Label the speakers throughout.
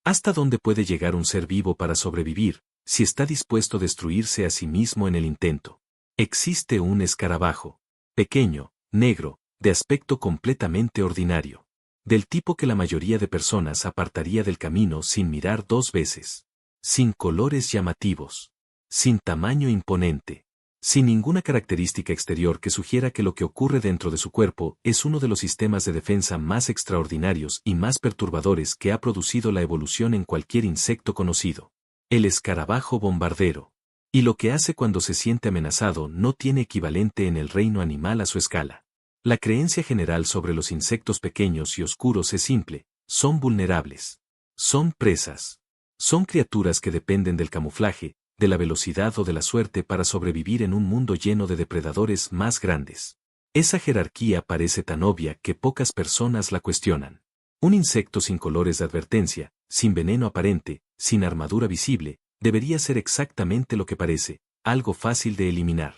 Speaker 1: ¿Hasta dónde puede llegar un ser vivo para sobrevivir, si está dispuesto a destruirse a sí mismo en el intento? Existe un escarabajo, pequeño, negro, de aspecto completamente ordinario. Del tipo que la mayoría de personas apartaría del camino sin mirar dos veces. Sin colores llamativos. Sin tamaño imponente. Sin ninguna característica exterior que sugiera que lo que ocurre dentro de su cuerpo es uno de los sistemas de defensa más extraordinarios y más perturbadores que ha producido la evolución en cualquier insecto conocido. El escarabajo bombardero. Y lo que hace cuando se siente amenazado no tiene equivalente en el reino animal a su escala. La creencia general sobre los insectos pequeños y oscuros es simple: son vulnerables. Son presas. Son criaturas que dependen del camuflaje, de la velocidad o de la suerte para sobrevivir en un mundo lleno de depredadores más grandes. Esa jerarquía parece tan obvia que pocas personas la cuestionan. Un insecto sin colores de advertencia, sin veneno aparente, sin armadura visible, debería ser exactamente lo que parece, algo fácil de eliminar.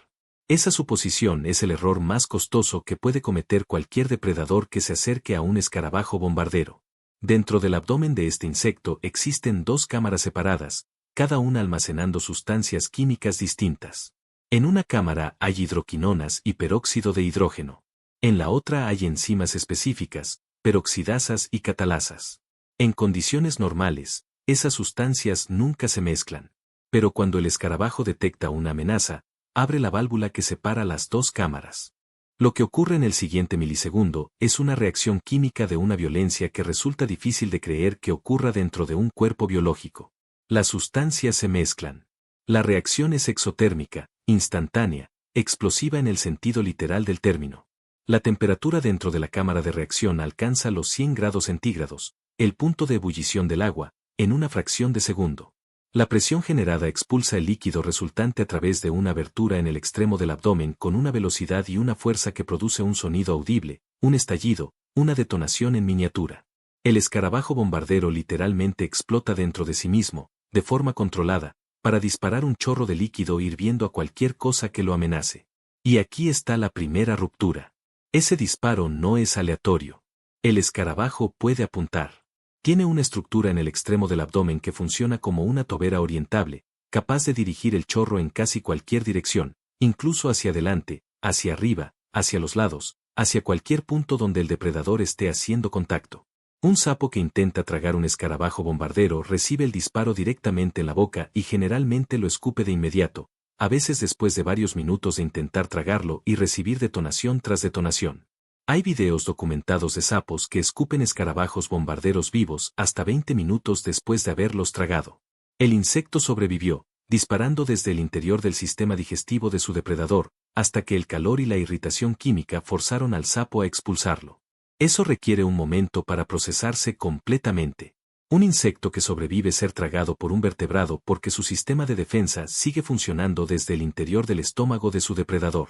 Speaker 1: Esa suposición es el error más costoso que puede cometer cualquier depredador que se acerque a un escarabajo bombardero. Dentro del abdomen de este insecto existen dos cámaras separadas, cada una almacenando sustancias químicas distintas. En una cámara hay hidroquinonas y peróxido de hidrógeno. En la otra hay enzimas específicas, peroxidasas y catalasas. En condiciones normales, esas sustancias nunca se mezclan. Pero cuando el escarabajo detecta una amenaza, abre la válvula que separa las dos cámaras. Lo que ocurre en el siguiente milisegundo es una reacción química de una violencia que resulta difícil de creer que ocurra dentro de un cuerpo biológico. Las sustancias se mezclan. La reacción es exotérmica, instantánea, explosiva en el sentido literal del término. La temperatura dentro de la cámara de reacción alcanza los 100 grados centígrados, el punto de ebullición del agua, en una fracción de segundo. La presión generada expulsa el líquido resultante a través de una abertura en el extremo del abdomen con una velocidad y una fuerza que produce un sonido audible, un estallido, una detonación en miniatura. El escarabajo bombardero literalmente explota dentro de sí mismo, de forma controlada, para disparar un chorro de líquido hirviendo a cualquier cosa que lo amenace. Y aquí está la primera ruptura. Ese disparo no es aleatorio. El escarabajo puede apuntar. Tiene una estructura en el extremo del abdomen que funciona como una tobera orientable, capaz de dirigir el chorro en casi cualquier dirección, incluso hacia adelante, hacia arriba, hacia los lados, hacia cualquier punto donde el depredador esté haciendo contacto. Un sapo que intenta tragar un escarabajo bombardero recibe el disparo directamente en la boca y generalmente lo escupe de inmediato, a veces después de varios minutos de intentar tragarlo y recibir detonación tras detonación. Hay videos documentados de sapos que escupen escarabajos bombarderos vivos hasta 20 minutos después de haberlos tragado. El insecto sobrevivió, disparando desde el interior del sistema digestivo de su depredador, hasta que el calor y la irritación química forzaron al sapo a expulsarlo. Eso requiere un momento para procesarse completamente. Un insecto que sobrevive ser tragado por un vertebrado porque su sistema de defensa sigue funcionando desde el interior del estómago de su depredador.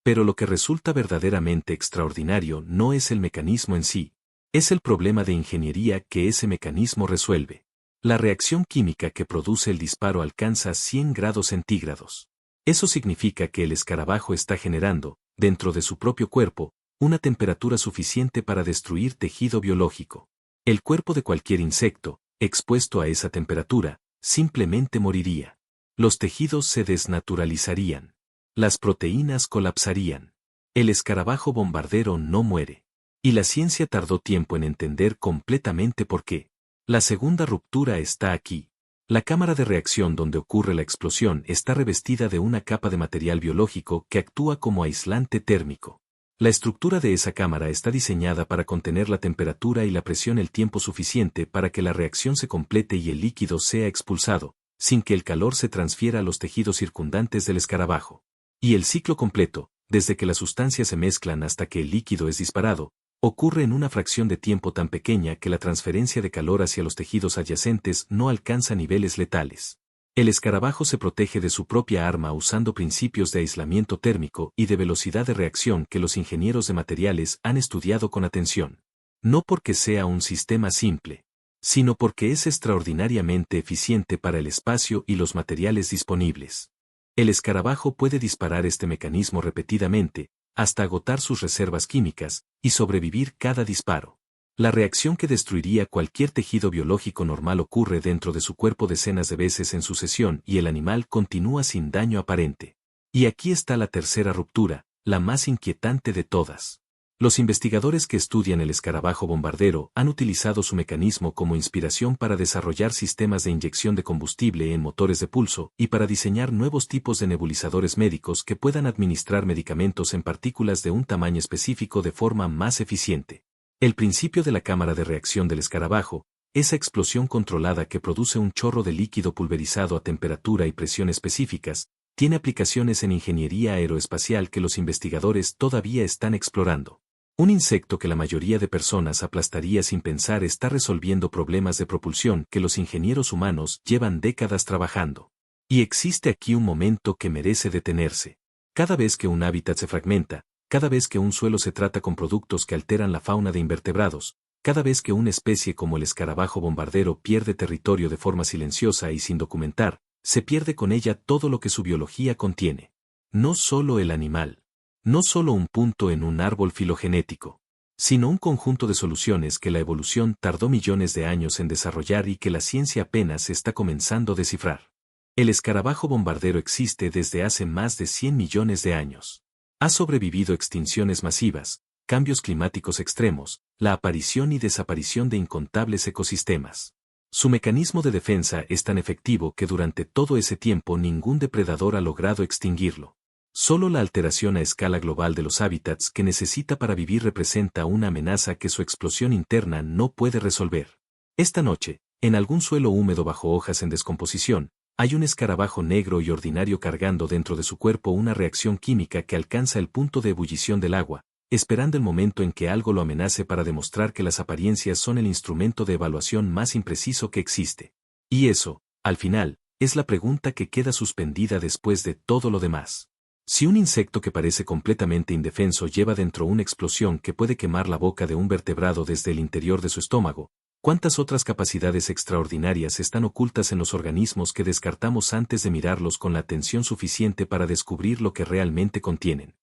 Speaker 1: Pero lo que resulta verdaderamente extraordinario no es el mecanismo en sí, es el problema de ingeniería que ese mecanismo resuelve. La reacción química que produce el disparo alcanza 100 grados centígrados. Eso significa que el escarabajo está generando, dentro de su propio cuerpo, una temperatura suficiente para destruir tejido biológico. El cuerpo de cualquier insecto, expuesto a esa temperatura, simplemente moriría. Los tejidos se desnaturalizarían. Las proteínas colapsarían. El escarabajo bombardero no muere. Y la ciencia tardó tiempo en entender completamente por qué. La segunda ruptura está aquí. La cámara de reacción donde ocurre la explosión está revestida de una capa de material biológico que actúa como aislante térmico. La estructura de esa cámara está diseñada para contener la temperatura y la presión el tiempo suficiente para que la reacción se complete y el líquido sea expulsado, sin que el calor se transfiera a los tejidos circundantes del escarabajo. Y el ciclo completo, desde que las sustancias se mezclan hasta que el líquido es disparado, ocurre en una fracción de tiempo tan pequeña que la transferencia de calor hacia los tejidos adyacentes no alcanza niveles letales. El escarabajo se protege de su propia arma usando principios de aislamiento térmico y de velocidad de reacción que los ingenieros de materiales han estudiado con atención. No porque sea un sistema simple, sino porque es extraordinariamente eficiente para el espacio y los materiales disponibles. El escarabajo puede disparar este mecanismo repetidamente, hasta agotar sus reservas químicas, y sobrevivir cada disparo. La reacción que destruiría cualquier tejido biológico normal ocurre dentro de su cuerpo decenas de veces en sucesión y el animal continúa sin daño aparente. Y aquí está la tercera ruptura, la más inquietante de todas. Los investigadores que estudian el escarabajo bombardero han utilizado su mecanismo como inspiración para desarrollar sistemas de inyección de combustible en motores de pulso y para diseñar nuevos tipos de nebulizadores médicos que puedan administrar medicamentos en partículas de un tamaño específico de forma más eficiente. El principio de la cámara de reacción del escarabajo, esa explosión controlada que produce un chorro de líquido pulverizado a temperatura y presión específicas, tiene aplicaciones en ingeniería aeroespacial que los investigadores todavía están explorando. Un insecto que la mayoría de personas aplastaría sin pensar está resolviendo problemas de propulsión que los ingenieros humanos llevan décadas trabajando. Y existe aquí un momento que merece detenerse. Cada vez que un hábitat se fragmenta, cada vez que un suelo se trata con productos que alteran la fauna de invertebrados, cada vez que una especie como el escarabajo bombardero pierde territorio de forma silenciosa y sin documentar, se pierde con ella todo lo que su biología contiene. No solo el animal. No solo un punto en un árbol filogenético, sino un conjunto de soluciones que la evolución tardó millones de años en desarrollar y que la ciencia apenas está comenzando a descifrar. El escarabajo bombardero existe desde hace más de 100 millones de años. Ha sobrevivido extinciones masivas, cambios climáticos extremos, la aparición y desaparición de incontables ecosistemas. Su mecanismo de defensa es tan efectivo que durante todo ese tiempo ningún depredador ha logrado extinguirlo. Solo la alteración a escala global de los hábitats que necesita para vivir representa una amenaza que su explosión interna no puede resolver. Esta noche, en algún suelo húmedo bajo hojas en descomposición, hay un escarabajo negro y ordinario cargando dentro de su cuerpo una reacción química que alcanza el punto de ebullición del agua, esperando el momento en que algo lo amenace para demostrar que las apariencias son el instrumento de evaluación más impreciso que existe. Y eso, al final, es la pregunta que queda suspendida después de todo lo demás. Si un insecto que parece completamente indefenso lleva dentro una explosión que puede quemar la boca de un vertebrado desde el interior de su estómago, ¿cuántas otras capacidades extraordinarias están ocultas en los organismos que descartamos antes de mirarlos con la atención suficiente para descubrir lo que realmente contienen?